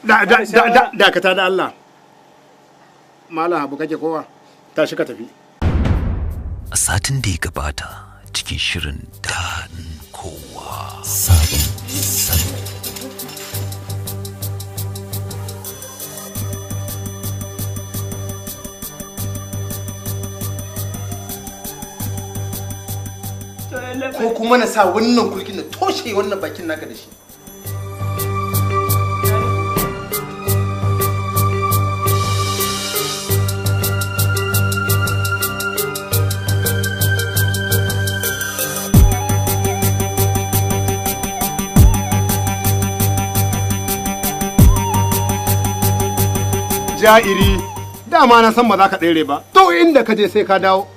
dakata da Allah. Malam Habu kake kowa? Tashi ka tafi. A satin da ya gabata cikin shirin Dadin Kowa. Sabon Salo. Ko kuma na sa wannan kulkin na toshe wannan bakin naka da shi. Ja'iri, dama na san ba za ka tsere ba. To inda ka je sai ka dawo.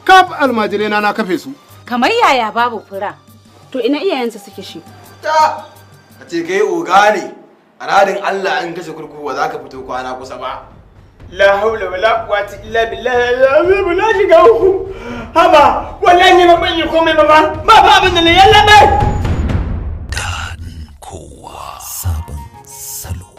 Kaf almajirai na kafe su. Kamar yaya babu fura. To ina iyayensa suke shi? Ta a ce kai oga ne. A radin Allah an kashe kurkuku ba za ka fito kwana kusa ba. La haula wala quwwata illa billahi al-azim la shiga uku. Haba wallahi ba ban yi komai ba ba abin da ne yalla bai. Dadin Kowa. Sabon Salo.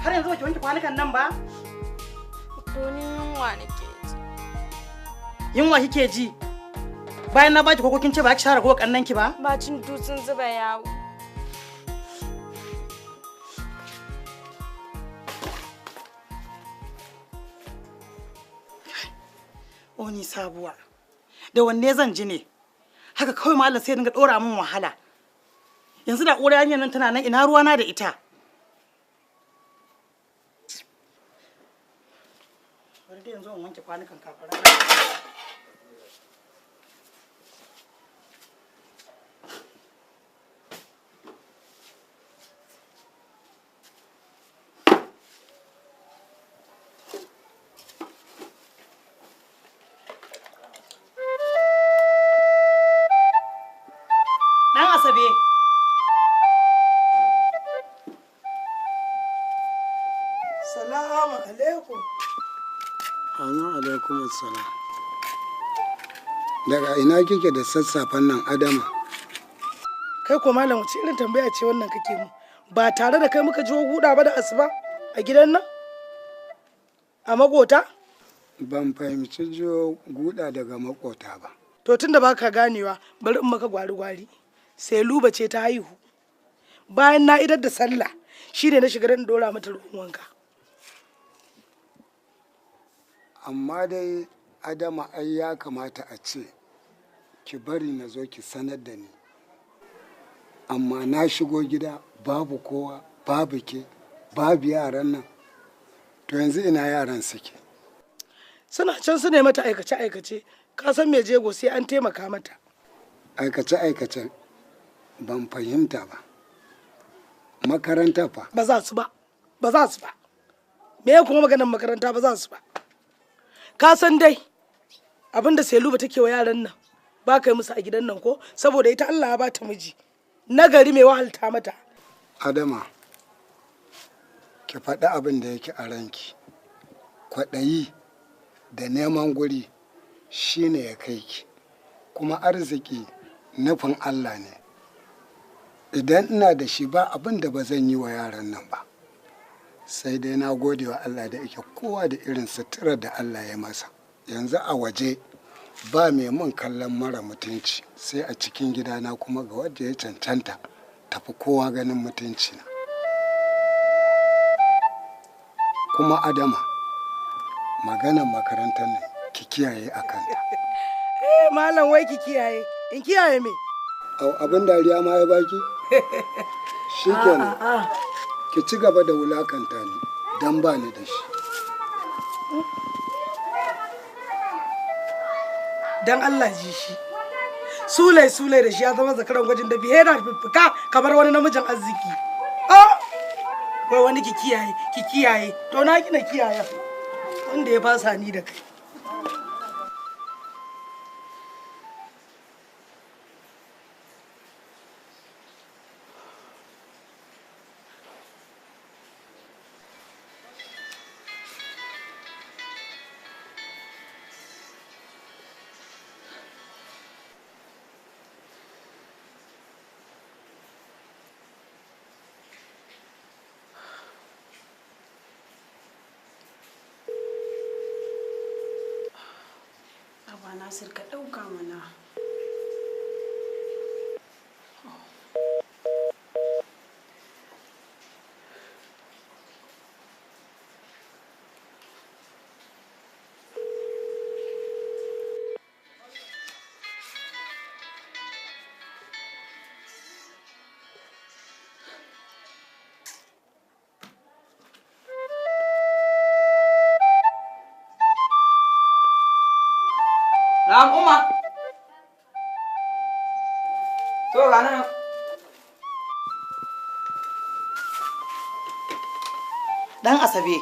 Har yanzu baki wanke kwanukan nan ba? To ni yunwa nake ji. Yunwa kike ji? Bayan na baki koko kin ce ba ki share ko kannan ki ba? Bacin dutsen zuba yawo. O ni sabuwa. Da wanne zan ji ne? Haka kawai mallam sai dinga dora min wahala. Yanzu da ƙura yanyan nan tana nan ina ruwana da ita. Bari dai yanzu in wanke kwanukan kafara. Dan Asabe. Salamu alaikum. Assalamu alaikum assalam. Daga ina kike da sassafen nan Adama? Kai ko malam wace irin tambaya ce wannan kake mu? Ba tare da kai muka ji guda ba da asuba a gidan nan? A magota? Ban fahimci jiyo guda daga makota ba. To tunda baka ganewa bari in maka gwari-gwari. Sai Luba ce ta haihu. Bayan na idar da sallah shine na shiga dan dora mata ruwan wanka. Amma dai Adama ai ya kamata a ce ki bari na zo ki sanar da ni. amma na shigo gida babu kowa, babu ke, babu yaran nan. To yanzu ina yaran suke? Suna can su ne mata aikace-aikace, ka san me jego sai an taimaka mata. Aikace-aikace ban fahimta ba. Makaranta fa? Ba za su ba, ba za su ba. Me kuma maganar makaranta ba za su ba. Ka san dai abin da Seluba take wa yaran nan ba kai musu a gidan nan ko saboda ita Allah ya ba ta miji nagari mai wahalta mata. Adama, ki faɗi abin da yake a ranki. Kwaɗayi da neman guri shine ya kai ki, kuma arziki nufin Allah ne. Idan ina da shi ba abin da ba zan yi wa yaran nan ba, sai dai na gode wa Allah da yake kowa da irin suturar da Allah ya masa. Yanzu a waje ba mai mun kallon mara mutunci, sai a cikin gidana kuma ga wadda ya cancanta tafi kowa ganin mutunci na. Kuma Adama, maganar makarantar nan ki kiyaye a kanta. Malam wai ki kiyaye, in kiyaye me? Abin dariya ma ya baki? Shikenan, ki ci gaba da wulakanta ni don ba ni da shi. Dan Allah ji shi. Sule da shi ya zama zakaran gwajin da bihe na fifika kamar wani namijin arziki. Wai wani ki kiyaye, to na gina kiyaye. Wanda ya fasa ni da kai. Nasir ka ɗauka mana. Na'am Umma. To ga nan. Dan Asabe,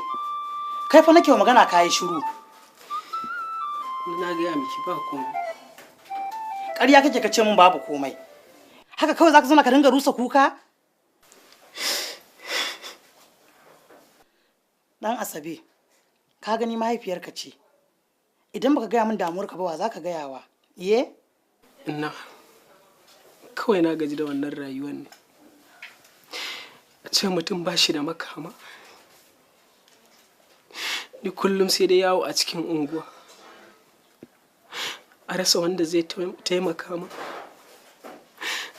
kai fa nake magana kai shiru. Na ga miki ba komai. Ƙarya kake ka ce min babu komai. Haka kawai zaka zauna ka dinga rusa kuka? Dan Asabe, ka gani mahaifiyarka ce. Idan baka gaya min damuwarka ba wa za ka gaya wa? Iye? Inna, kawai na gaji da wannan rayuwar ne. A ce mutum ba shi da makama. Ni kullum sai dai yawo a cikin unguwa. A rasa wanda zai taimaka min.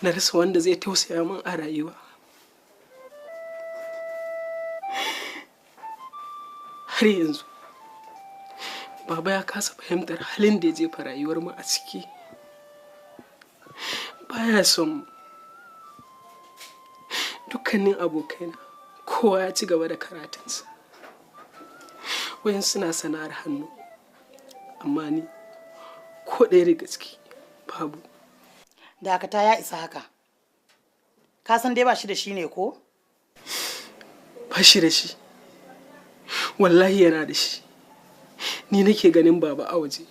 Na rasa wanda zai tausaya min a rayuwa. Har yanzu Baba ya kasa fahimtar halin da ya jefa rayuwar mu a ciki. Baya son mu. Dukkanin abokaina kowa ya ci gaba da karatunsa. Wayan suna sana'ar hannu. Amma ni ko ɗaya daga ciki babu. Dakata ya isa haka. Ka san dai ba shi da shi ne ko? Ba shi da shi. Wallahi yana da shi. Ni nake ganin baba a waje,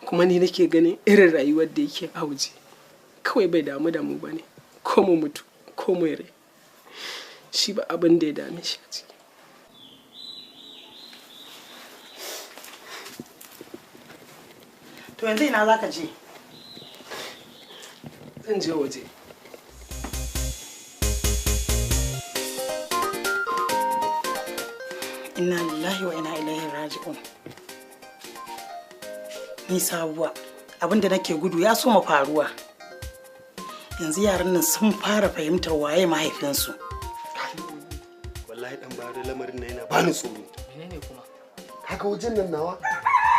kuma ni nake ganin irin rayuwar da yake a waje. Kawai bai damu da mu bane, ko mu mutu ko mu rai. Shi ba abin da ya dame shi a ciki. To yanzu ina za ka je? Zan je waje. Inna lillahi wa inna ilaihi raji'un. Ni sabuwa, abinda nake gudu ya soma faruwa. Yanzu yaran nan sun fara fahimtar waye mahaifinsu. Wallahi dan ba da lamarin nan yana bani tsoro. Menene kuma? Kaga wajen nan nawa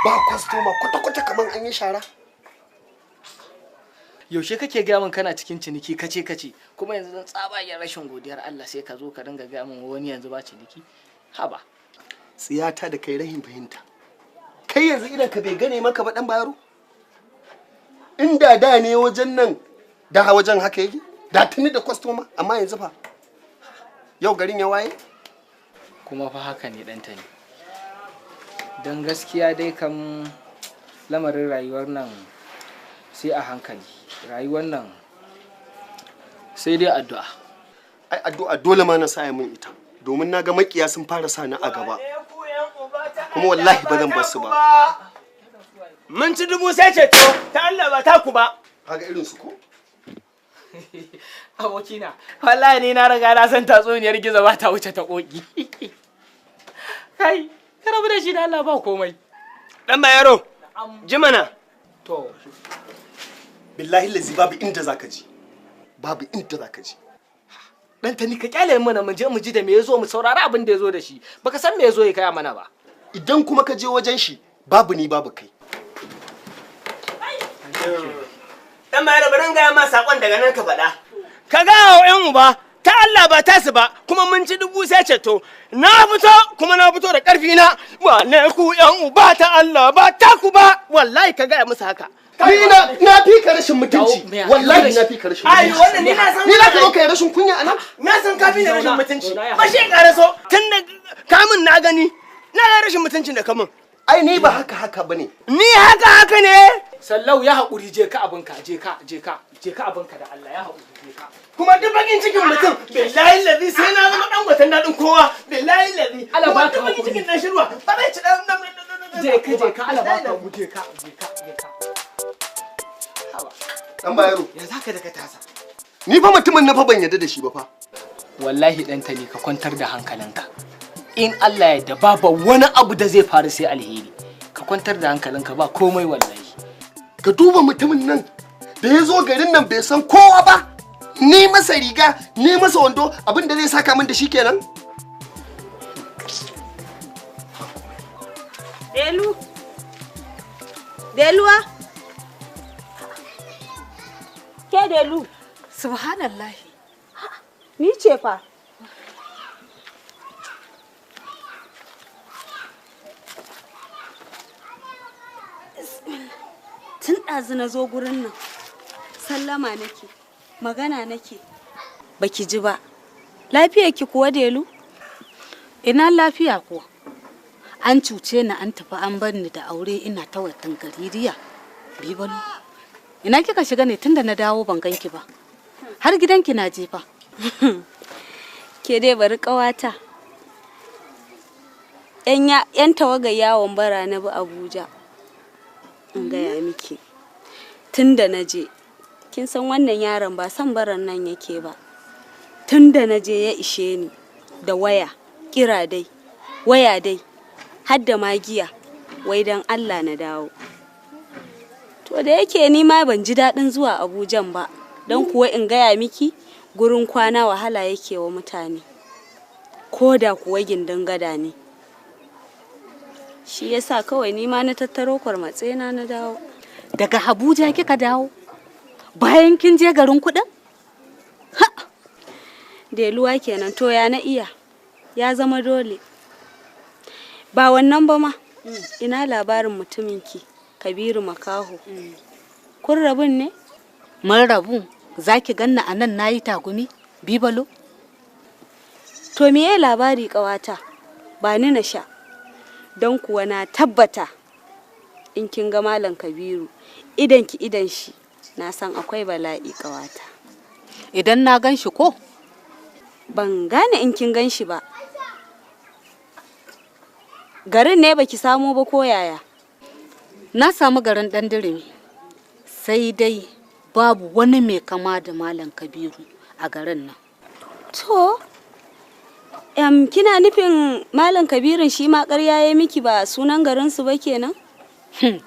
ba kwastoma kwata-kwata kaman an yi shara. yaushe kake gaya min kana cikin ciniki kace kuma yanzu dan tsabagen rashin godiyar Allah sai ka zo ka dinga gaya min wani yanzu ba ciniki haba tsiyata da kai rahin fahimta kai yanzu idan ka bai gane maka ba dan bayaro inda da ne wajen nan da wajen haka yake da tuni da kwastoma amma yanzu fa yau garin ya waye kuma fa haka ne ɗanta ne don gaskiya dai kam lamarin rayuwar nan sai a hankali rayuwar nan sai dai addu'a ai addu'a dole ma na sa min ita domin na ga makiya sun fara sa ni a gaba kuma wallahi ba zan bar su ba mun ci dubu sai ce to ta Allah ba ta ku ba kaga irin su ko abokina wallahi ni na riga na san tatsuniyar gizo ba ta wuce ta koki kai karabu da shi da Allah ba komai dan bayaro ji mana to billahi lazi babu inda zaka ji babu inda zaka ji dan tani ka kyale mana mu je mu ji da me yazo mu saurari abin da yazo da shi baka san me yazo ya kai mana ba idan kuma ka je wajen shi babu ni babu kai dan bayaro bari ga ma sakon daga nan ka faɗa ka ga wa ƴan uba ta Allah ba tasu ba kuma mun ci dubu sai ceto na fito kuma na fito da ƙarfi na ba ne ku ƴan uba ta Allah ba ta ku ba wallahi ka ga musu haka ni na fi ka rashin mutunci wallahi na fi ka rashin mutunci ai wannan ni na san ni ka zo kai rashin kunya anan na san ka fi da rashin mutunci ba shi karaso tunda kamun na gani na ga rashin mutuncin da kamun ai ni ba haka bane ni haka ne sallau ya haƙuri je ka abinka je ka abinka da Allah ya haƙuri je ka kuma duk bakin cikin mutum billahi lazi sai na zama dan watan dadin kowa billahi lazi Allah ba ka bakin cikin dan shirwa ba zai ci dan je ka Allah ba ka je ka dan bayaro ya zaka da ka tasa ni fa mutumin na fa ban yadda da shi ba fa wallahi dan tani ka kwantar da hankalinka in Allah ya yarda babu wani abu da zai faru sai alheri ka kwantar da hankalinka ba komai wallahi ka duba mutumin nan da ya zo garin nan bai san kowa ba ni masa riga ni masa wando abin da zai saka min da shi kenan Deluwa ke Delu Subhanallah. ni ce fa tun ɗazu na zo gurin nan sallama nake magana nake baki ji ba lafiya ki kuwa Delu Ina lafiya kuwa. An cuce ni an tafi an bar ni da aure ina ta watan gaririya. Bibalo. Ina kika shiga ne tunda na dawo ban ganki ba. Har gidanki na je fa. ke dai bari ƙawata yan tawagar yawon bara na bi Abuja in gaya miki tunda na je kin san wannan yaron ba san baran nan yake ba tunda na je ya ishe ni da waya kira dai waya dai har da magiya wai dan Allah na dawo to da yake ni ma ban ji daɗin zuwa Abujan ba don kuwa in gaya miki gurin kwana wahala yake wa mutane ko da kuwa gindin gada ne shi yasa kawai ni ma na tattaro kwarmatsena na dawo Daga Abuja kika dawo? Bayan kin je garin kuɗin? Deluwa kenan to ya na iya ya zama dole ba wannan ba ma ina labarin mutuminki Kabiru Makaho kun rabun ne? Mun rabu. Zaki ganna anan nayi tagumi? Bibalo? To meye labari ƙawata? Ba ni na sha. Don kuwa na tabbata in kin ga Malam Kabiru idan ki idan shi na san akwai bala'i ƙawata. Idan na gan shi ko? Ban gane in kin gan shi ba. Garin ne baki samu ba ko yaya? Na samu garin ɗan dirimi. Sai dai babu wani mai kama da Malam Kabiru a garin nan. To, kina nufin Malam Kabirun shi ma ƙarya ya miki ba sunan garinsu ba kenan?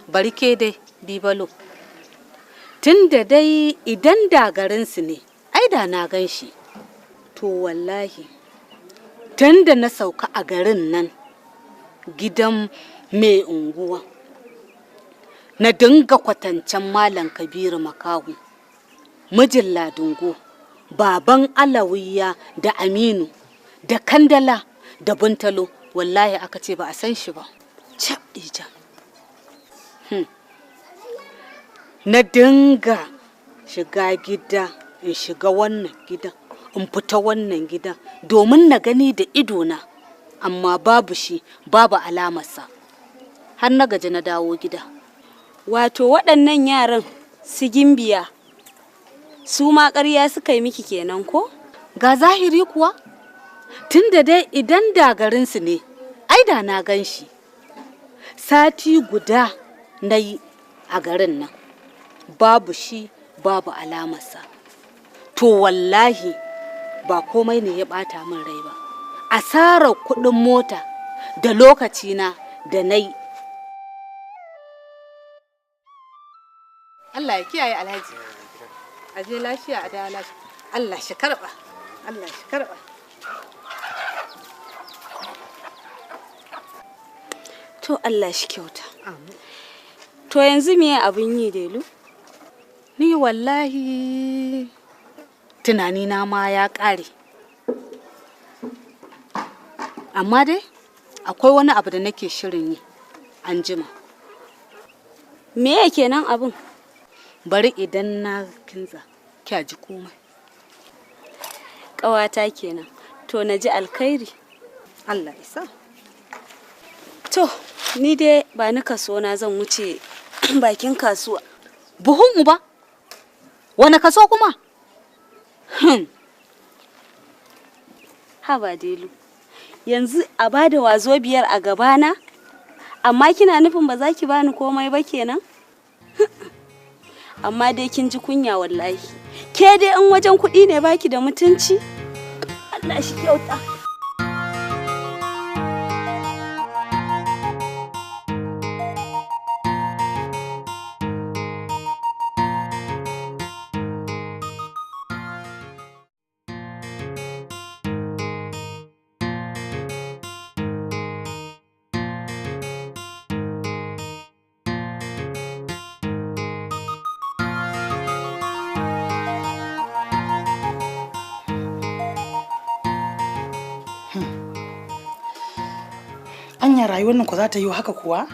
Bari ke dai, Bibalo. Tun da dai idan da garinsu ne, ai da na gan shi. To wallahi, tun da na sauka a garin nan, gidan mai unguwa, na dinga kwatancen Malam Kabiru Makahu. mijin Ladungo, baban Alawiya da Aminu da Kandala da Buntalo, wallahi aka ce ba a san shi ba. Cap ija. Na dinga shiga gida, in shiga wannan gidan, in fita wannan gidan domin na gani da idona, amma babu shi, babu alamarsa. Har na gaji na dawo gida. Wato waɗannan yaran su Gimbiya su ma ƙarya suka yi miki kenan ko? Ga zahiri kuwa? Tunda dai idan da garinsu ne, ai da na gan shi. Sati guda na yi a garin nan, babu shi, babu alamarsa. To wallahi ba komai ne ya ɓata min rai ba. Asarar kuɗin mota da lokacina da na yi. Allah ya kiyaye Alhaji. A je lafiya a dawo lafiya. Allah shi karɓa. Allah shi karɓa. To Allah shi kyauta. To yanzu me abin yi Delu? Ni wallahi tunanina ma ya ƙare. Amma dai akwai wani abu da nake shirin yi an jima. Me yake nan abin? Bari idan na kinza kya ji komai. Ƙawata kenan. To na ji alkhairi. Allah isa. To ni dai ba ni kaso na zan wuce bakin kasuwa. Buhun uba? Wani kaso kuma? Haba Delu. Yanzu a bada wazo biyar a gabana? Amma kina nufin ba za ki bani komai ba kenan? Amma dai kin ji kunya wallahi. Ke dai in wajen kuɗi ne baki da mutunci? Allah shi kyauta. Anya rayuwar nan ku za ta yi haka kuwa?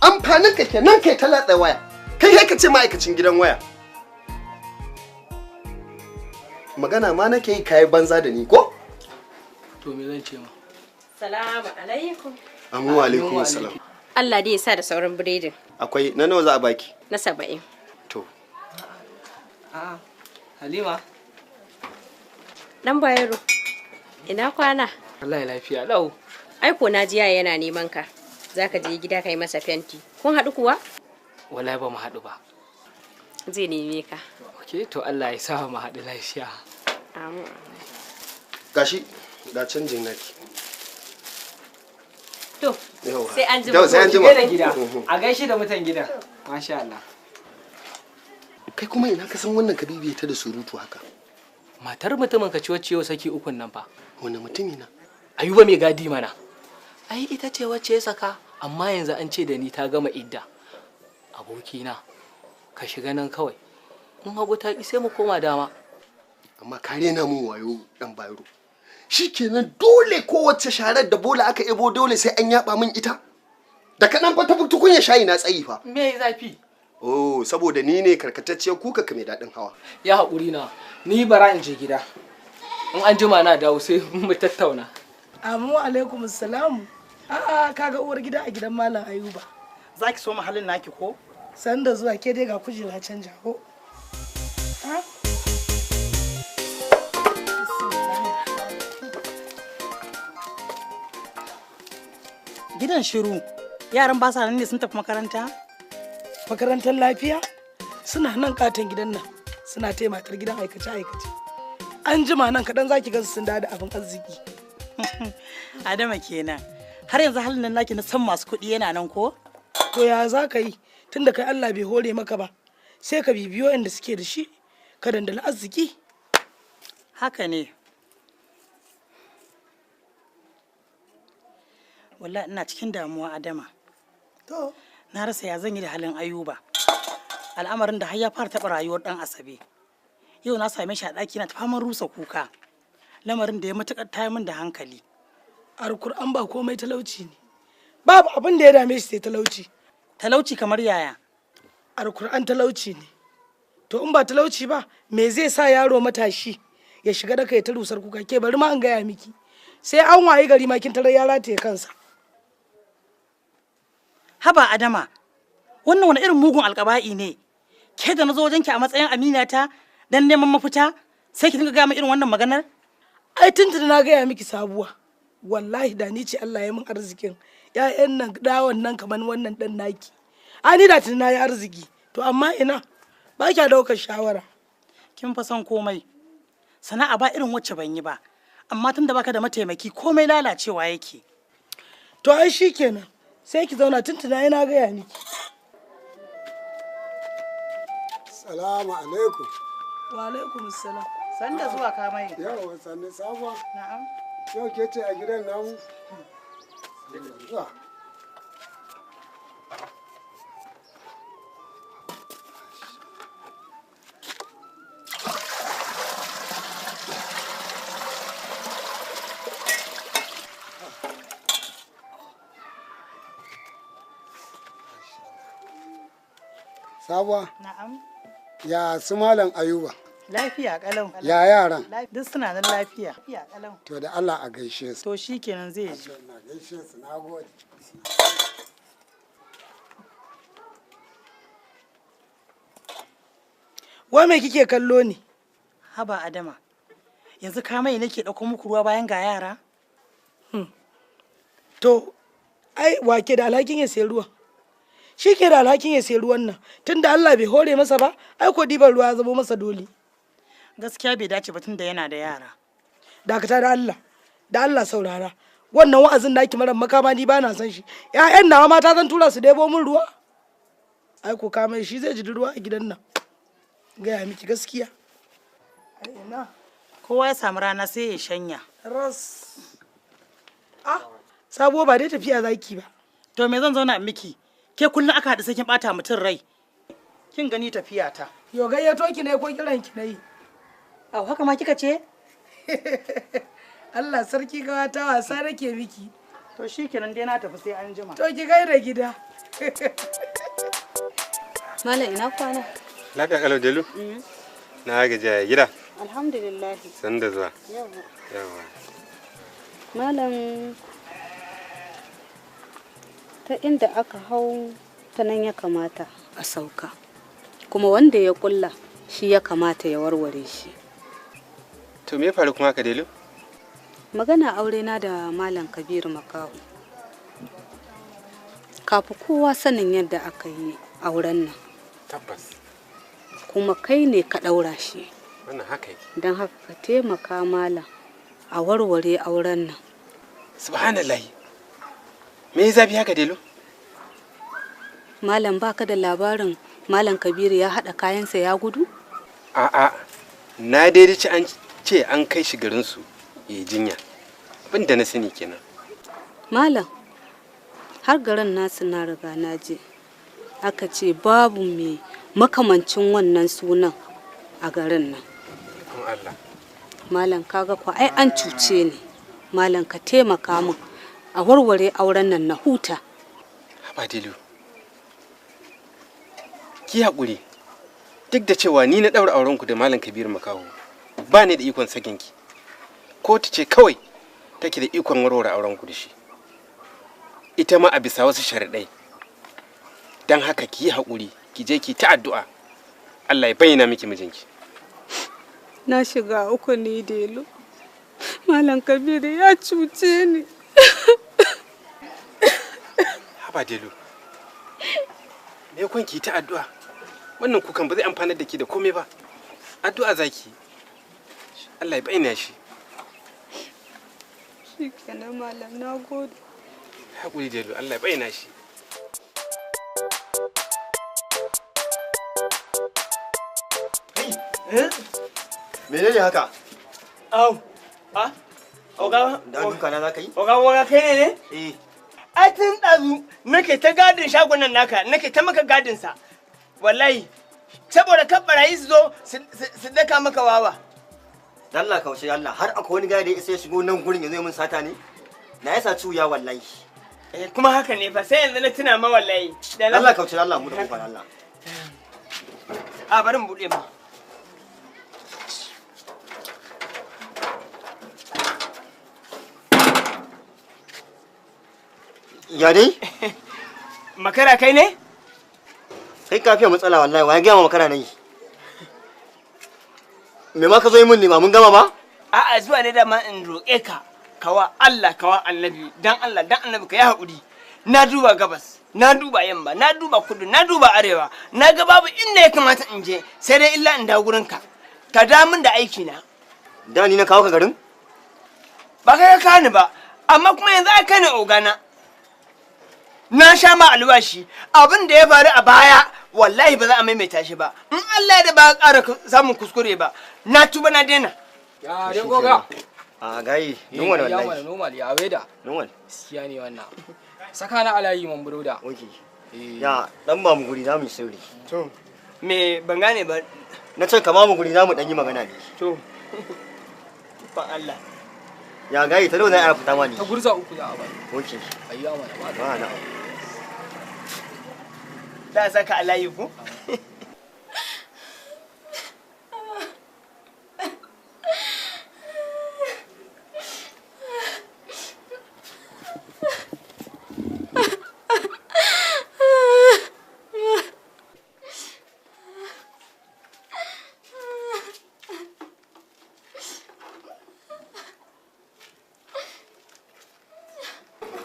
Amfanin ka kenan kai ta latsa waya. Kai ka ce ma'aikacin gidan waya. Magana ma nake yi kayi banza da ni ko? To me zan ce ma? Salamu alaikum. Amu alaikum salam. Allah dai ya sa da sauran biredin. Akwai na nawa za a baki? Na 70. To. A'a. Halima. Dan Bayero. Ina kwana? Wallahi lafiya lau. Ai ko na jiya yana neman ka. Zaka je gida kai masa fenti. Kun haɗu kuwa? Wallahi ba mu haɗu ba. Zai neme ka. Okay, to Allah ya sa mu haɗu lafiya. Amin. Gashi ga canjin naki. To, Yawa. sai an jima. Sai an jima. Gida. A gaishe da mutan gidan. Masha Allah. Kai kuma ina ka san wannan kabibi ta da surutu haka? Matar mutumin ka ci wacce yau saki ukun nan fa. Wani mutumi na? Ayuba mai gadi mana. Ai ita ce wacce ya saka, amma yanzu an ce da ni ta gama idda. Abokina, ka shiga nan kawai. In hagu ta ki sai mu koma dama. Amma kare na mun wayo dan Bayero. Shikenan dole kowace sharar da bola aka ebo dole sai an yaba min ita. Da kaɗan fa ta tukunya shayi na tsayi fa. Me zafi? Oh, saboda ni ne karkatacciyar kuka ka mai daɗin hawa. Ya haƙuri na, ni bara in je gida. In an jima na dawo sai mu tattauna. Amu alaikum salamu. A'a kaga uwar gida a gidan Malam Ayuba. Za ki so mahallin naki ko? San da zuwa ke dai ga kujera canja ko? Ha? Gidan shiru. Yaran ba sa nan ne sun tafi makaranta? Makarantar lafiya suna nan katon gidan nan suna taya matar gidan aikace-aikace. An jima nan kaɗan za ki gansu sun da abin arziki. Adama kenan. Har yanzu halin nan naki na san masu kuɗi yana nan ko? to ya za ka yi tunda kai Allah bai hore maka ba sai ka bibiyo inda suke da shi ka dandali arziki. Haka ne. Wallahi ina cikin damuwa Adama. To na rasa ya zan yi da halin Ayuba. Al'amarin da har ya fara taɓa rayuwar ɗan Asabe. Yau na same shi a ɗaki na ta faman rusa kuka. Lamarin da ya matuƙar tayar min da hankali. Alkur'an ba komai talauci ne. Babu abin da ya dame shi sai talauci. Talauci kamar yaya? Alkur'an talauci ne. To in ba talauci ba me zai sa yaro matashi ya shiga daka ya ta rusar kuka ke bari ma an gaya miki. Sai an waye gari ma kin tarar ya rataye kansa. Haba Adama, wannan wani irin mugun alƙaba'i ne? Ke da na zo wajenki a matsayin aminata dan neman mafita sai ki dinga gaya min irin wannan maganar? Ai tuntuni na gaya miki sabuwa. Wallahi da ni ce Allah ya min arzikin. Ƴaƴan nan dawon nan kaman wannan dan naki. Ani da tuni na yi arziki. To amma ina ba kya daukar shawara. Kin fa son komai. Sana'a ba irin wacce ban yi ba. Amma tunda baka da mataimaki komai lalacewa yake. To ai shikenan. Sai ki zauna tuntuna yana gaya miki. Salamu alaikum. Wa alaikum salam. Sanda zuwa ka mai. Yawa sanne Sabuwa. Na'am. Yau ke ce a gidan namu? Zuwa. Sabuwa. Na'am. Ya su Malam Ayuba. Lafiya kalau. Ya yaran. Duk suna nan lafiya. Lafiya kalau. To da Allah a gaishe su. To shikenan zai ji. Na gaishe su, na gode. Wa me kike kallo ne? Haba Adama. Yanzu ka mai nake dauko muku ruwa bayan ga yara? To ai wake da alhakin ya sayi ruwa. Shi ke da alhakin ya sayi ruwan nan. Tunda Allah bai hore masa ba, ai ko diban ruwa ya zama masa dole. Gaskiya bai dace ba tunda yana da yara. Dakata da Allah. Da Allah saurara. Wannan wa'azin naki mara makama ni ba na san shi. ƴaƴan nawa mata zan tura su debo min ruwa. Ai ko ka mai shi zai ji ruwa a gidan nan. Gaya miki gaskiya. Ai ina. Kowa ya samu rana sai ya shanya. Ras. Ah, Sabo ba dai tafiya zaki ba. To me zan zauna miki? Ke kullum aka haɗu sai kin ɓata mutum rai. Kin gani tafiya ta. Yo gayyato ki ne ko kiran ki nayi? Au haka ma kika ce? Allah sarki gawa ta wasa nake miki. To shikenan dai na tafi sai an jima. To ki gaida gida. Malam ina kwana? Lafiya kalau Delu? Na gajiya gida? Alhamdulillah. San da zuwa. Yawa. Yawa. Malam ta inda aka hau ta nan ya kamata a sauka. Kuma wanda ya kulla shi ya kamata ya warware shi. To me ya faru kuma haka Delu? Magana aure na da Malam Kabiru Makaho. Kafi kowa sanin yadda aka yi auren nan. Tabbas. Kuma kai ne ka ɗaura shi. Wannan haka yake. Don haka ka taimaka Malam a warware auren nan. Subhanallah. Me ya zafi haka Delu? Malam baka da labarin Malam Kabiru ya haɗa kayansa ya gudu? A'a. Na daidai an ce an kai shi garinsu ya jinya. Abin da na sani kenan. Malam, har garin nasu na riga na je. Aka ce babu mai makamancin wannan sunan a garin nan. Allah. Malam kaga ko ai an cuce ni. Malam ka taimaka min a warware auren nan na huta. Haba Delu. Ki haƙuri. Duk da cewa ni na ɗaura aurenku da Malam Kabiru Makaho, ba ni da ikon sakinki. Kotu ce kawai take da ikon warware aurenku da shi. Ita ma a bisa wasu sharaɗai. Don haka ki yi haƙuri, ki je ki ta addu'a. Allah ya bayyana miki mijinki. Na shiga uku ni Delu. Malam Kabiru ya cuce ni. Haba Delu. Me kun ki ta addu'a? Wannan kukan ba zai amfanar da ki da komai ba. Addu'a zaki. Allah ya bayyana shi. Shikenan Malam, na gode. Haƙuri Delu, Allah ya bayyana shi. Menene haka? Au. Ha? Oga. Da duka na zaka yi? Oga kai ne? Eh. Ai tun ɗazu nake ta gadin shagon nan naka, nake ta maka gadin sa. Wallahi. Saboda kan barayi su zo su daka maka wawa. Allah kaushe Allah har akwai wani gadi da sai shigo nan gurin ya zo min sata ne? Na yasa ciwuya wallahi. Kuma haka ne fa sai yanzu na tuna ma wallahi. Allah kaushe Allah mu da kofar Allah. A bari mu bude ma. Ya dai? Makara kai ne? Kai ka fiye matsala wallahi wa ya gaya ma makara nayi. Me ma ka zo yi mun ne ba mun gama ba? A'a zuwa ne da ma in roƙe ka. Kawa Allah kawa annabi dan Allah dan annabi ka yi haƙuri. Na duba gabas, na duba yamma, na duba kudu, na duba arewa, na ga babu inda ya kamata in je sai dai illa in dawo gurin ka. Ka da min da aiki na. Da ni na kawo ka garin? Ba kai ka kawo ni ba, amma kuma yanzu ai kai ne ogana. Na sha ma albashi abin da ya faru a baya wallahi ba za a maimaita shi ba. In Allah ya da ba ƙara samun kuskure ba, na tuba na daina. Ya dai goga. A gayi, normal wallahi. Ya mana normal ya weda. Normal. Gaskiya ne wannan. Saka na alayi man broda. Okay. Ya dan ba mu guri za mu yi sauri. To. Me ban gane ba. Na ce ka ba mu guri za mu dan yi magana ne. To. Ba Allah. Ya gayi ta nawa za a fita mani? Ta gurza uku za a bani. Okay. Ayya mana ba. Ba na. Da saka alayi ku?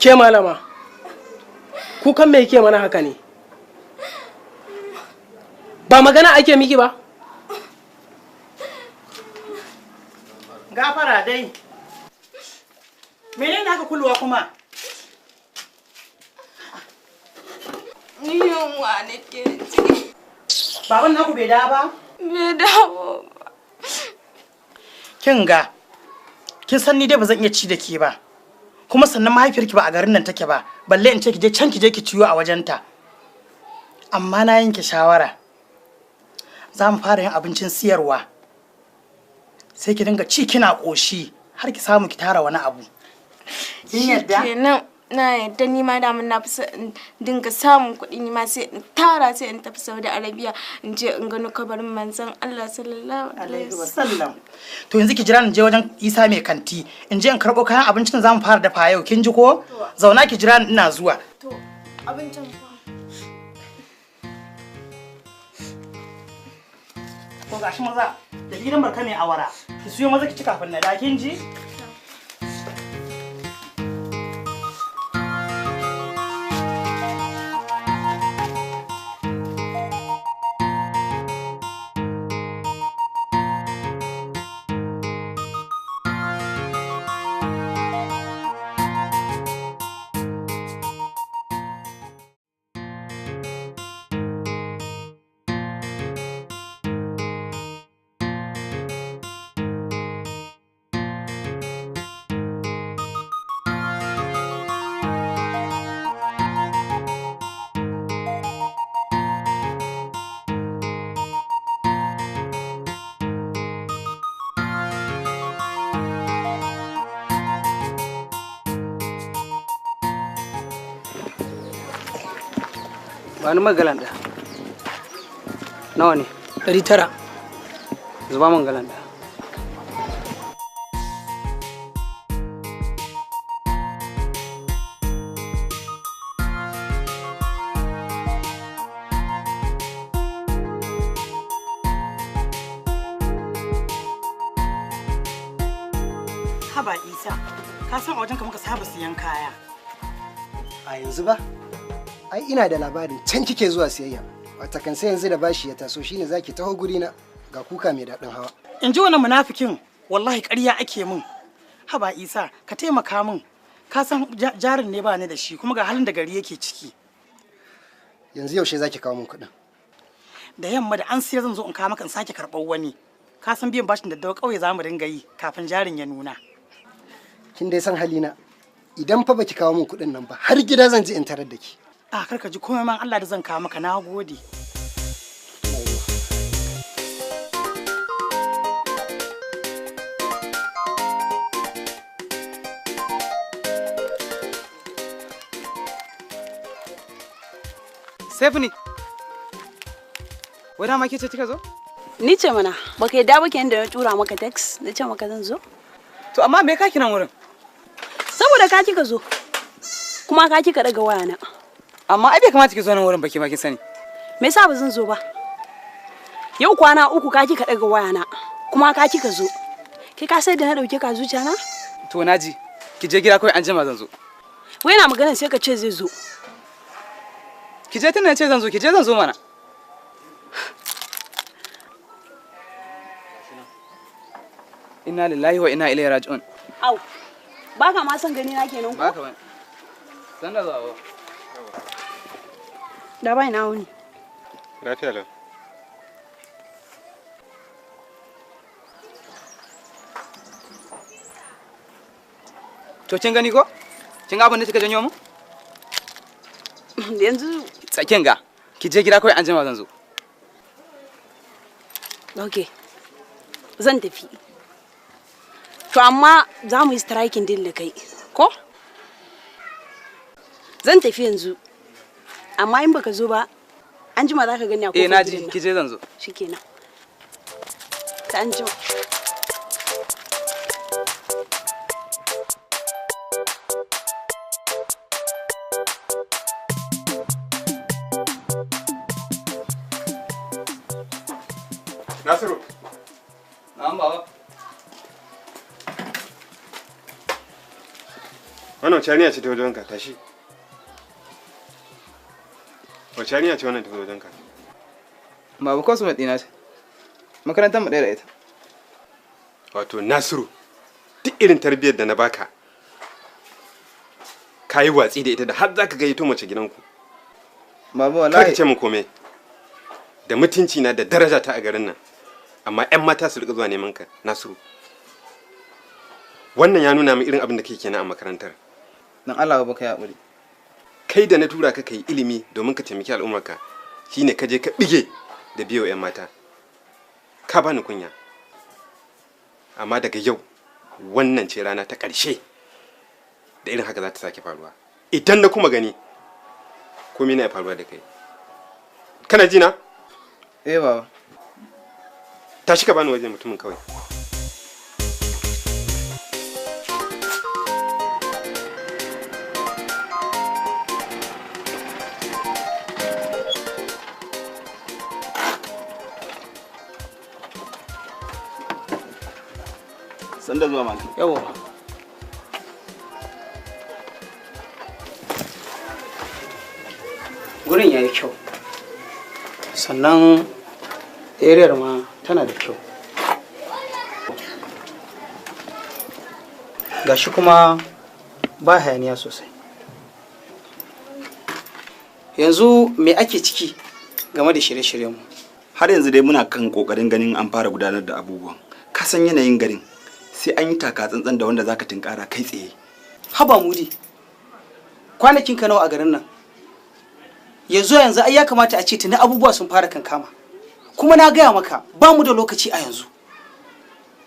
Ke malama, kukan me ke mana haka ne? Ba magana ake miki ba? Gafara dai. Menene haka kulwa kuma? Ni yunwa nake ji. Baban naku bai dawo ba? Bai dawo ba. Kin ga, kin san ni dai ba zan iya ci da ke ba. Kuma sannan mahaifiyarki ba a garin nan take ba, balle in ce ki je can ki je ki ciyo a wajenta. Amma na yanke shawara. Za mu fara yin abincin siyarwa. Sai ki dinga ci kina ƙoshi har ki samu ki tara wani abu. Kin yadda? Kenan na yadda ni ma da mun na fi in dinga samun kuɗi ni ma sai in tara sai in tafi Saudi Arabia in je in gano kabarin manzon Allah sallallahu alaihi wasallam. To yanzu ki jira in je wajen Isa mai kanti in je in karɓo kayan abincin za mu fara dafa yau kin ji ko? Zauna ki jira ina zuwa. To abincin fa. To gashi maza da gidan barka mai awara ki siyo maza ki ci kafin na da kin ji? Ba ni magalan da. Nawa ne? 900. Zuba man galan da. Haba Isa, ka san a wajen ka muka saba siyan kaya. A yanzu ba? Ai ina da labarin can kike zuwa siyayya. Wata kan sai yanzu da bashi ya taso shine zaki taho guri na ga kuka mai daɗin hawa. In ji wani munafikin wallahi ƙarya ake min. Haba Isa, ka taimaka min. Ka san jarin ne ba ni da shi kuma ga halin da gari yake ciki. Yanzu yaushe zaki kawo min kuɗin? Da yamma da an siyar zan zo in kawo maka in sake karɓar wani. ka san biyan bashin da dawa kauye za mu dinga yi kafin jarin ya nuna. Kin dai san halina. Idan fa baki kawo min kuɗin nan ba har gida zan je in tarar da ki. A kar ka ji komai man Allah da zan kawo maka, na gode. Stephanie, wai dama ke ce kika zo? Ni ce mana, baka yadda ba kenan da na tura maka text na ce maka zan zo? To amma me ka kiran wurin? Saboda ka kika zo. Kuma ka kika daga wayana. Amma ai bai kamata ki zo nan wurin ba, ke ma kin sani. Me yasa ba zan zo ba? Yau kwana 3 ka kika daga wayana, kuma ka kika zo. Kai ka sai da na dauke ka zuciya na? To naji, ki je gida kawai an jima zan zo. Wai na magana sai ka ce zai zo. Ki je tunda ce zan zo, ki je zan zo mana. Inna lillahi wa inna ilaihi raji'un. Au. Baka ma san gani na kenan ko? Baka ba. Sanda zawo. Da bai na wuni. Lafiya lau. To kin gani ko? Kin ga abin da kika janyo mu? Yanzu tsakin ga. Ki je gida kawai an jima zan zo. Okay. Zan tafi. To amma za mu yi striking din da kai, ko? Zan tafi yanzu. Amma in baka zo ba, an jima za ka gani a kofar gidan nan. Naji, ki je zan zo. Shikenan. Ka an jima. Nasiru. Na'am baba. Wannan caniya ce ta wajenka, tashi. Wace caniya ce wannan ta wajenka? Baba ko su madina ce. Makarantar mu ɗaya da ita. Wato Nasiru, duk irin tarbiyyar da na baka, ka yi watsi da ita da har za ka gayyato mace gidanku. Baba wallahi. Ka ce min komai. Da mutunci na da daraja ta a garin nan. Amma 'yan mata su rika zuwa neman ka, Nasiru. Wannan ya nuna min irin abin da kake kenan a makarantar. Dan Allah ba ka haƙuri. Kai da na tura ka kai ilimi domin ka taimaki al'ummarka, shine ka je ka bige da biyo 'yan mata. Ka bani kunya. Amma daga yau wannan ce rana ta ƙarshe da irin haka za ta sake faruwa. Idan na kuma gani komai na ya faruwa da kai. Kana ji na? Eh baba. Tashi ka bani waje mutumin kawai. Sanda zuwa maki. Yawa. Gurin yayi kyau. Sannan area ma tana da kyau. Gashi kuma ba hayaniya sosai. Yanzu me ake ciki game da shirye-shiryenmu? Har yanzu dai muna kan kokarin ganin an fara gudanar da abubuwan. Ka san yanayin garin sai an yi taka tsantsan da wanda zaka tinkara kai tsaye. Haba Mudi. Kwanakin ka nawa a garin nan? Yanzu ai ya kamata a ce tuni abubuwa sun fara kankama. Kuma na gaya maka ba mu da lokaci a yanzu.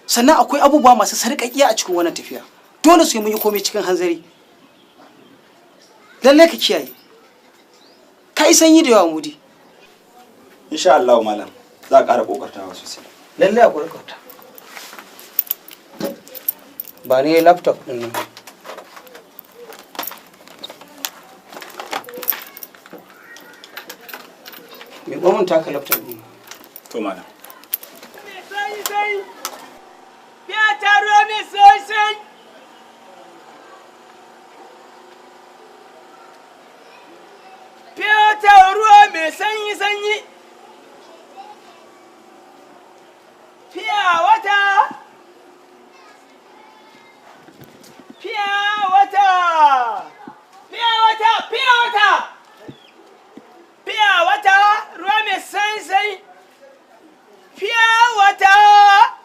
Sannan akwai abubuwa masu sarƙaƙiya a cikin wannan tafiya. Dole su yi mun yi komai cikin hanzari. Lalle ka kiyaye. Ka yi sanyi da yawa Mudi. Insha Allah malam za a ƙara kokartawa sosai. Lalle a kokarta. Ba ne laptop ɗin nan. Me gwamnan taka laptop ɗin? To malam. Ya taro mi sosai. Fiyota ruwa mai sanyi-sanyi. Fiya wata. Fiya wata. Fiya wata. Fiya wata. Fiya wata ruwa mai sanyi-sanyi. Fiya wata.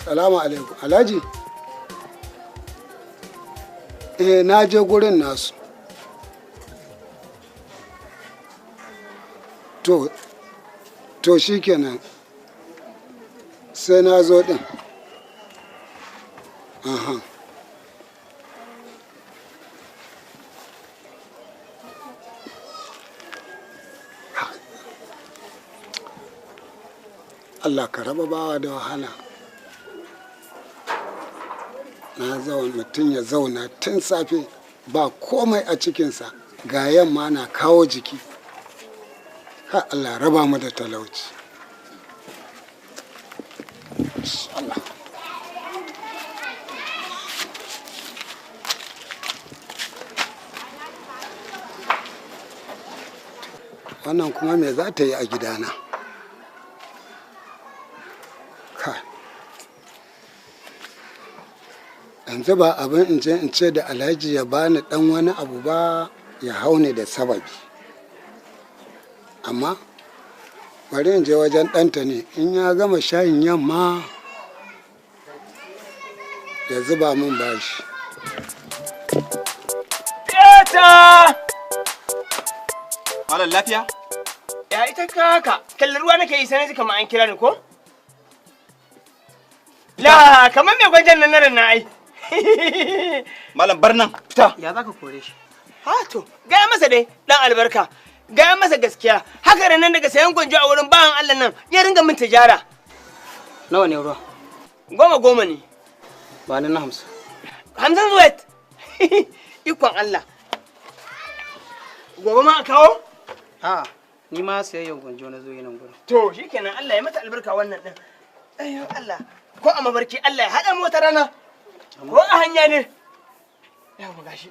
Salamu alaikum. Alhaji? Na je gurin nasu. To shi kenan. Sai na zo ɗin. Aha. Allah ka raba bawa da wahala. Na zauna mutum ya zauna tun safe ba komai a cikinsa ga yamma na kawo jiki. Ha Allah raba mu da talauci. Allah. Wannan kuma me za ta yi a gidana? Yanzu ba abin in je in ce da Alhaji ya bani dan wani abu ba ya hau ni da sababi. Amma bari in je wajen ɗanta ne in ya gama shayin yamma ya zuba min bashi. Yata! Malam lafiya? Ya ita ka haka, kallar ruwa nake yi sai kamar an kira ni ko? La, kamar me gwajen nan na ai. Malam bar nan, fita. Ya zaka kore shi? Ha to, gaya masa dai, dan albarka. Gaya masa gaskiya. Haka da nan daga sayan gwanjo a wurin bawan Allah nan, ya ringa min tijara. Nawa ne ruwa? 10 ne. Ba ni na 50. 50 zuwet. Ikon Allah. Gobe ma a kawo? A'a, ni ma sayayyan gwanjo na zo yi nan gurin. To, shikenan Allah ya mata albarka wannan din. Ayyo Allah. Ko a mabarki Allah ya haɗa mu wata rana. Ko a hanya ne. Ya mu gashi.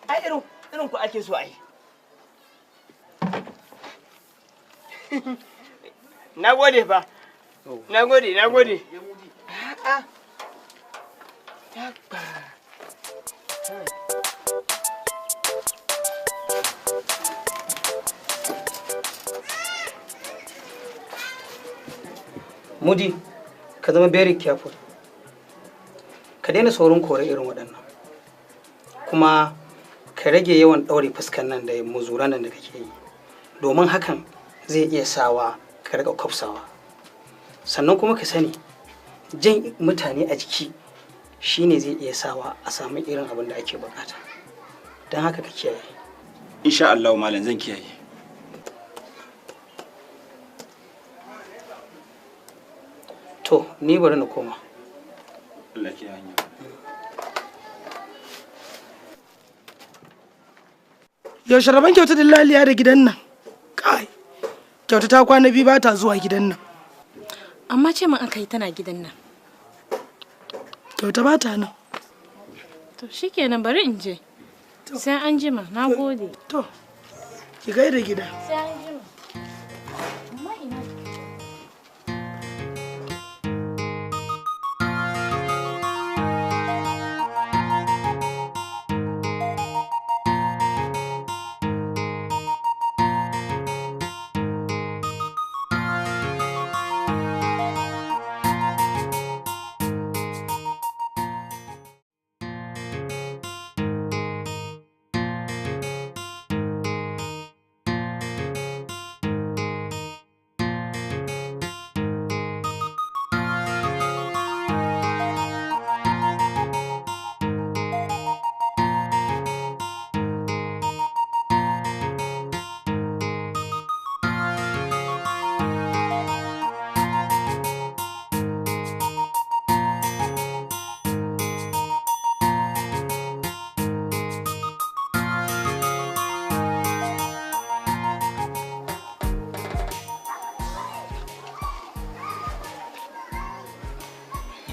Ai irin ku ake so ai. Nagode fa. Nagode. Mudi, ka zama very careful. Ka daina saurin kore irin waɗannan. Kuma ka rage yawan ɗaure fuskan nan da muzuran nan da kake yi. Domin hakan zai iya sawa ka riƙa kwafsawa. Sannan kuma ka sani, jan mutane a jiki shine zai iya sawa a samu irin abin da ake bukata. Don haka ka kiyaye. Insha Allah malam zan kiyaye. To, ni bari na koma. Allah ke hanya. Yaushe rabon kyauta da laliya da gidan nan? Kai, kyauta ta kwana biyu ba ta zuwa gidan nan. Amma ce min aka yi tana gidan nan. Kyauta ba ta nan. To shikenan bari in je. Sai an jima, na gode. To, ki gaida gida. Sai an jima. Amma ina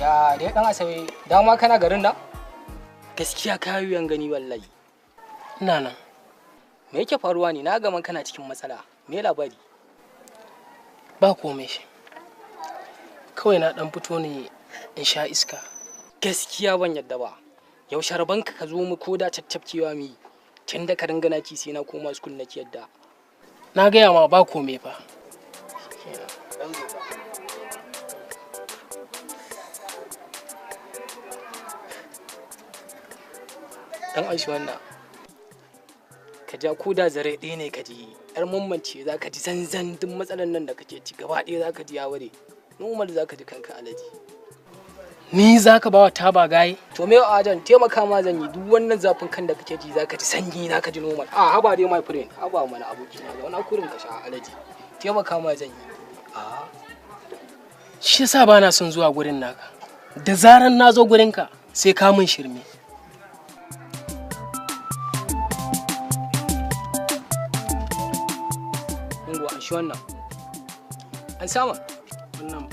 Ya dai dan Asabe, dama kana garin nan? Gaskiya kayo yan gani wallahi. Ina nan. Me yake faruwa ne? Na ga man kana cikin matsala. Me labari? Ba komai. Kawai na dan fito ne in sha iska. Gaskiya ban yadda ba. Yaushe rabanka ka zo mu koda caccabkewa mi. Tun da ka dangana ci sai na koma school na yadda. Na gaya ma ba komai fa. dan zo dan aishi wannan ka ja ko da zare ɗaya ne ka ji yar mamance za ka ji zanzan duk matsalan nan da kake ci gaba ɗaya za ka ji ya ware normal za ka ji kanka alaji ni za ka bawa taba gaye to me a jan taimaka ma zan yi duk wannan zafin kan da kake ji za ka ji sanyi za ka ji normal a haba dai my friend haba mana aboki na zauna kurin ka sha alaji taimaka ma zan yi a shi yasa ba na son zuwa gurin naka da zaran na zo gurin ka sai ka mun shirme shi wannan an sama wannan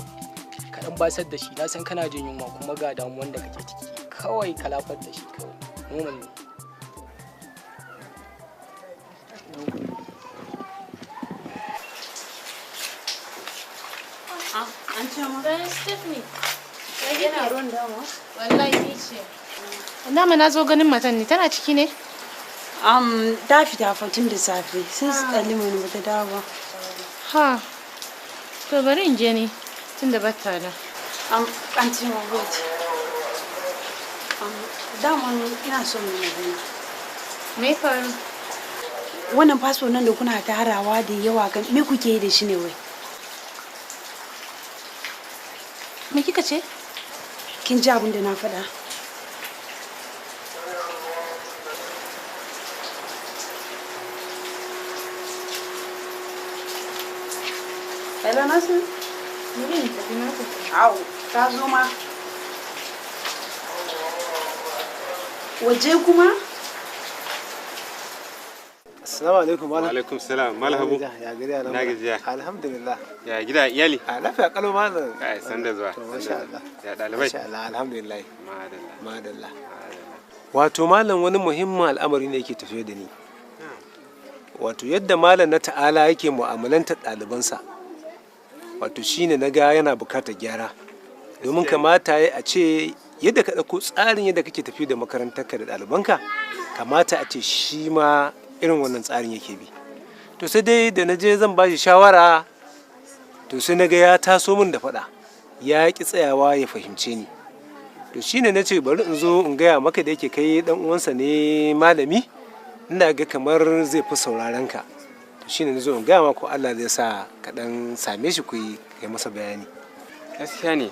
kaɗan basar da shi na san kana jin yunwa kuma ga damuwan da kake ciki kawai ka lafar da shi kawai normal ne an ce ma ɗan Stephanie yana ruwan dama wallahi ni ce dama na zo ganin matan ne tana ciki ne ta fita tun da safe sun su ɗalli mu ba ta dawo ba. Ha, to bari in je ne tun da bata da. An ce ma wait. Daman ina so mu magana. Me faru? Wannan fasfo nan da kuna ta harawa da yawa kan me kuke yi da shi ne wai? Me kika ce? Kin ji abin da na faɗa? Hello, Nasu? Mene ne tafi na ku? Au, ta zo ma. Waje kuma? Assalamu alaikum malam. Wa alaikum salam. Malhabu. Ya gari ya na gajiya. Alhamdulillah. Ya gida iyali? A lafiya kalau malam. Ai san da zuwa. Masha Allah. Ya dalibai. Masha Allah alhamdulillah. Madalla. Madalla. Wato malam wani muhimmin al'amari ne yake tafiye da ni. Wato yadda malam na ta'ala yake mu'amalantar ɗalibansa. Wato shine na ga yana bukatar gyara. Domin kamata ya a ce yadda ka ɗauko tsarin yadda kake tafi da makarantarka da ɗalibanka kamata a ce shi ma irin wannan tsarin yake bi. To sai dai da na je zan ba shi shawara to sai na ga ya taso min da faɗa ya ƙi tsayawa ya fahimce ni. To shine na ce bari in zo in gaya maka da yake kai ɗan uwansa ne malami ina ga kamar zai fi sauraron ka. To shine na zo in gaya maka Allah zai sa ka ɗan same shi ku yi masa bayani. Gaskiya ne.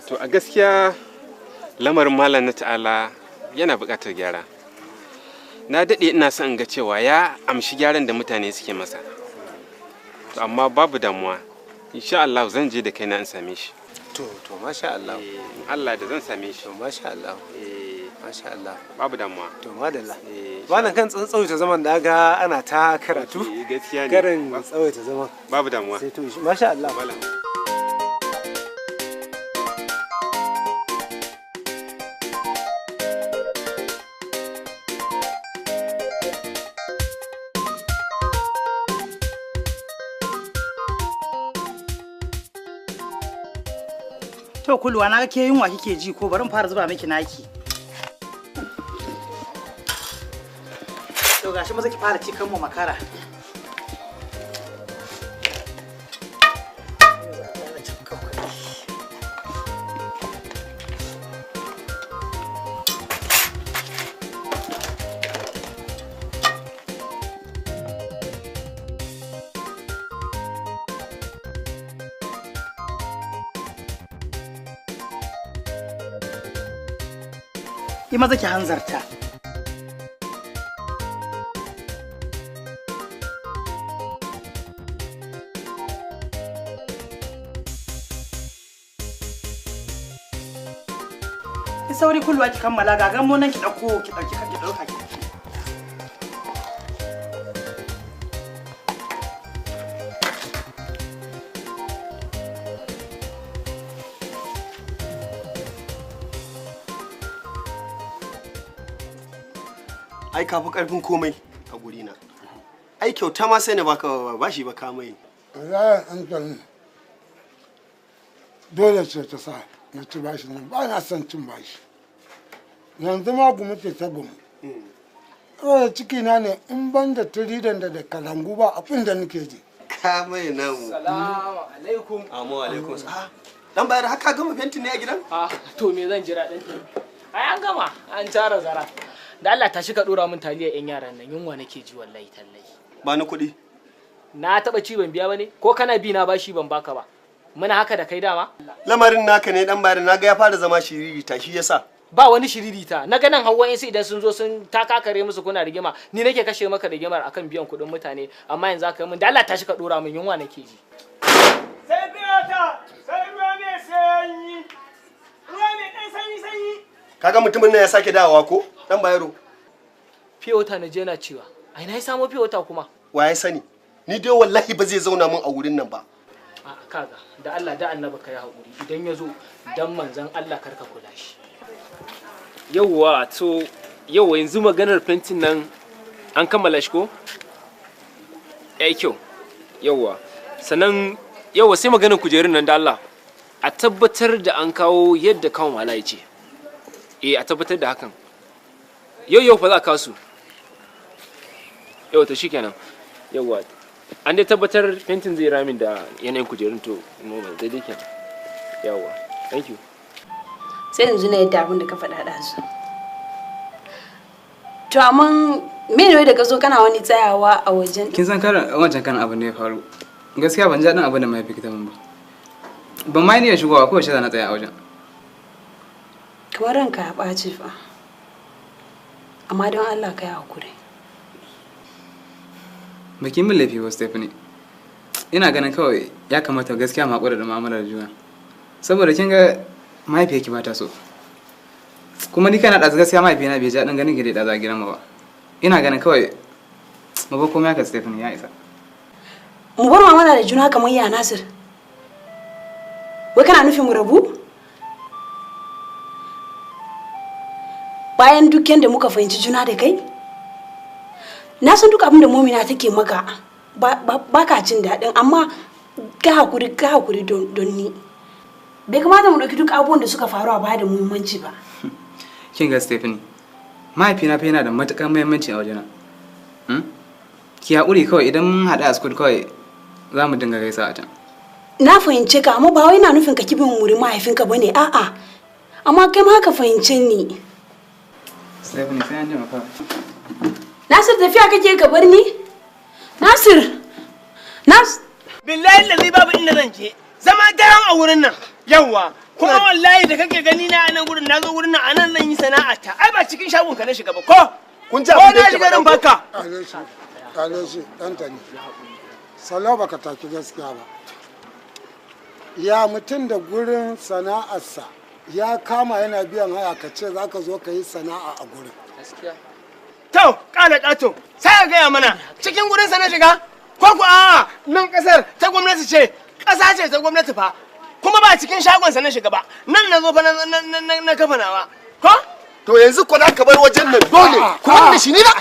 To a gaskiya lamarin malam na ta'ala yana buƙatar gyara. Na daɗe ina son ga cewa ya amshi gyaran da mutane suke masa. To amma babu damuwa. Insha Allah zan je da kaina in same shi. To masha Allah. Allah da zan same shi. To masha Allah. Masha Allah. Babu damuwa. To madalla. Malam kan tsawaita zaman da ga ana ta karatu. Gaskiya ne. Karin tsawaita zaman. Babu damuwa. Sai to masha Allah. To kulwa na ke yunwa kike ji ko bari in fara zuba miki naki. To gashi maza ki fara ci kan mu makara. Ki maza ki hanzarta. Ki sauri kulwa ki kammala ga gammo nan ki dauko ki dauka ki. Ai ka fi karfin komai a gurina. Ai kyauta ma sai na baka bashi ba ka mai. Wallahi an san dole ce ta sa na ci bashi nan ba na son cin bashi. Yanzu ma gumi ce ta gumu. Kawai ciki na ne in ban da turidan da kalangu ba abin da nake ji. ka mai nan. Salamu alaikum. Amma alaikum. Dan bayar haka gama fentin ne a gidan? To me zan jira dan ai an gama an tara zara. Da Allah tashi ka dora min taliya yan yaran nan yunwa nake ji wallahi tallahi. Ba ni kuɗi. Na taba ci ban biya bane ko kana bi na bashi ban baka ba. Muna haka da kai dama? Lamarin naka ne dan bayar naga ya fara zama shiriri ta shi yasa. Ba wani shiririta na ganin hawan yansu idan sun zo sun takakare musu kuna rigima ni nake kashe maka rigimar akan biyan kuɗin mutane amma yanzu aka yi min da Allah tashi ka dora min yunwa nake ji. Sai biyata sai ruwa mai sanyi ruwa mai dan sanyi. Kaga mutumin nan ya sake dawowa ko dan bayaro. Fiyota na je na cewa ai na yi samo fiyota kuma. Wa ya sani ni dai wallahi ba zai zauna min a wurin nan ba. Kaga da Allah da annabi ka yi haƙuri idan ya zo dan manzon Allah karka kula shi. Yauwa to yauwa yanzu maganar fentin nan an kammala shi ko? Yayi kyau. Yauwa. Sannan yauwa sai maganar kujerun nan da Allah. A tabbatar da an kawo yadda kawo mala ya ce. A tabbatar da hakan. Yau fa za a kawo su. Yau to shikenan. Yauwa. An dai tabbatar fentin zai ramin da yanayin kujerun to normal daidai kenan. Yauwa. Thank you. Sai yanzu na yadda abin da ka faɗa ɗazu. To amma me da ka zo kana wani tsayawa a wajen? Kin san karan wancan kan abin da ya faru. Gaskiya ban ji daɗin abin da mahaifi ta min ba. Ban ma ni ya shigowa ko shi na tsaya a wajen. Kamar ranka ya ɓaci fa. Amma don Allah ka yi hakuri. Baki min laifi ba Stephanie. Ina ganin kawai ya kamata gaskiya mu haƙura da mu'amalar juna. Saboda kin ga mahaifiyarki ba ta so. Kuma ni kana da gaskiya mahaifiyana bai ji daɗin ganin ki da za a gidan mu ba. Ina ganin kawai mu ba komai haka Stephanie ya isa. Mu bar mu'amala da juna kamar ya Nasir. Wai kana nufin mu rabu? Bayan duk yanda muka fahimci juna da kai? Na san duk abin da Momina take maka ba ka jin daɗin amma ka hakuri don ni. Bai kamata mu ɗauki duk abubuwan da suka faru a baya da muhimmanci ba. Kin ga Stephanie, mahaifina fa yana da matuƙar muhimmanci a wajena. Ki haƙuri kawai idan mun haɗu a school kawai za mu dinga gaisa a can. Na fahimce ka amma ba wai na nufin ka kibin wurin mahaifinka bane a'a. Amma kai ma ka fahimce ni. Stephanie sai an jima kawai. Nasir tafiya kake ka bar ni? Nasir! Billahi lalli babu inda zan je. Zama daren a wurin nan. Yawwa. Kuma wallahi da kake gani na anan gurin nazo wurin nan anan zan yi sana'ata. Ai ba cikin shagon ka na shiga ba ko? Kun ji abin da yake ba baka. Kaleshi ɗanta ne. Salo baka taki gaskiya ba. Ya mutum da gurin sana'arsa ya kama yana biyan haya ka ce za ka zo ka yi sana'a a gurin. To, ƙala ƙato, sai ka gaya mana cikin gurin sa na shiga? Ko ku a'a nan ƙasar ta gwamnati ce, ƙasa ce ta gwamnati fa. Kuma ba cikin shagon sa na shiga ba. Nan na zo fa na kafa nawa. Ko? To yanzu ko za ka bar wajen nan dole. Ko da shi ni na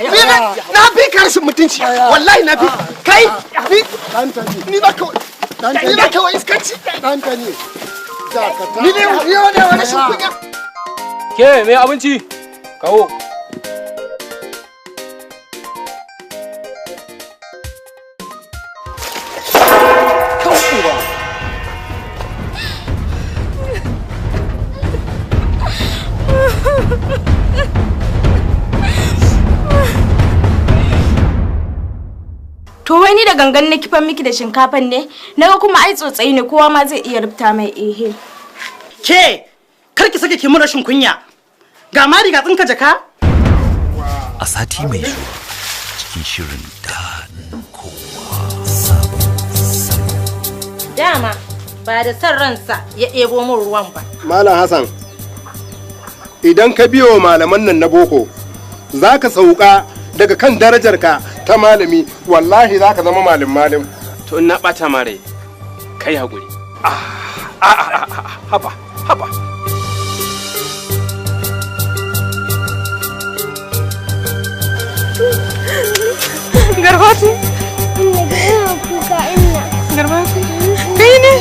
fi ka rashin mutunci. Wallahi na fi kai ni ba ka ni ba ka wai iskanci. Ɗanta ne. Ni ne yau ne wani shi kunya. Ke me abinci? Kawo. To wai ni da gangan na kifan miki da shinkafan ne? Naga kuma ai tsotsayi ne kowa ma zai iya rubta mai ehe. Ke, kar ki sake ki mun rashin kunya. Ga ma riga tsinka jaka? A sati mai zuwa cikin shirin Dadin Kowa Sabon Salo. Dama ba da san ransa ya ɗebo min ruwan ba. Malam Hassan, idan ka biyo malaman nan na boko, za ka sauka daga kan darajarka ta malami, wallahi za ka zama malim. To in na ɓata ma rai, kai haƙuri. Haba. Garbati? Ina kuka ina. Garbati? Kai ne?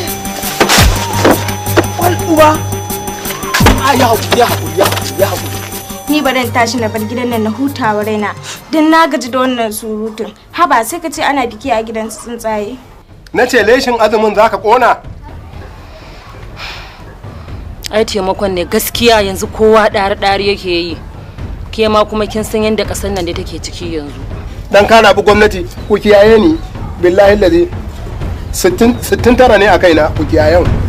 Wal uba. Ya haƙuri. Ni ba dan tashi na bar gidan nan na hutawa raina don na gaji da wannan surutun. Haba sai ka ce ana biki a gidan tsuntsaye. na ce leshin azumin za ka ƙona. Ai taimakon ne gaskiya yanzu kowa ɗari-ɗari yake yi. Ke ma kuma kin san yadda ƙasar nan da take ciki yanzu. Dan kana bi gwamnati ku kiyaye ni billahi lazi 69 ne a kaina ku kiyayen.